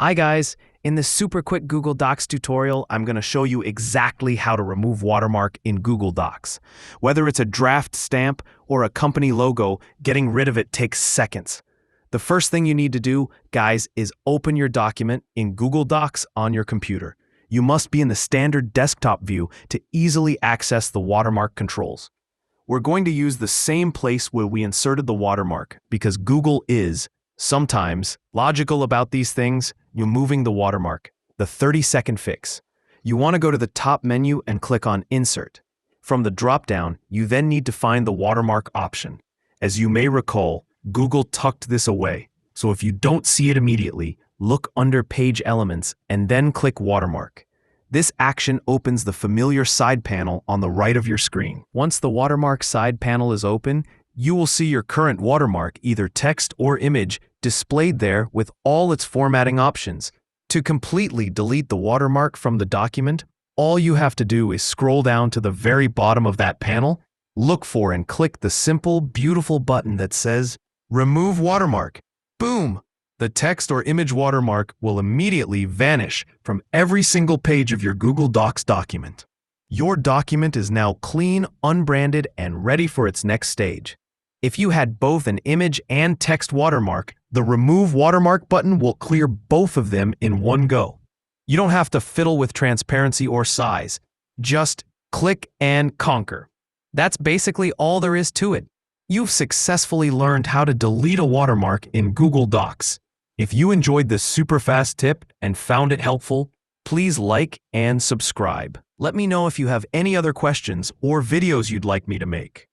Hi guys, in this super quick Google Docs tutorial, I'm going to show you exactly how to remove watermark in Google Docs. Whether it's a draft stamp or a company logo, getting rid of it takes seconds. The first thing you need to do, guys, is open your document in Google Docs on your computer. You must be in the standard desktop view to easily access the watermark controls. We're going to use the same place where we inserted the watermark because Google is, sometimes, logical about these things. Removing the watermark, the 30-second fix. You want to go to the top menu and click on Insert. From the drop-down, you then need to find the watermark option. As you may recall, Google tucked this away, so if you don't see it immediately, look under Page Elements and then click Watermark. This action opens the familiar side panel on the right of your screen. Once the watermark side panel is open, you will see your current watermark, either text or image, displayed there with all its formatting options. To completely delete the watermark from the document, all you have to do is scroll down to the very bottom of that panel, look for and click the simple, beautiful button that says, Remove Watermark. Boom! The text or image watermark will immediately vanish from every single page of your Google Docs document. Your document is now clean, unbranded, and ready for its next stage. If you had both an image and text watermark, the Remove Watermark button will clear both of them in one go. You don't have to fiddle with transparency or size. Just click and conquer. That's basically all there is to it. You've successfully learned how to delete a watermark in Google Docs. If you enjoyed this super fast tip and found it helpful, please like and subscribe. Let me know if you have any other questions or videos you'd like me to make.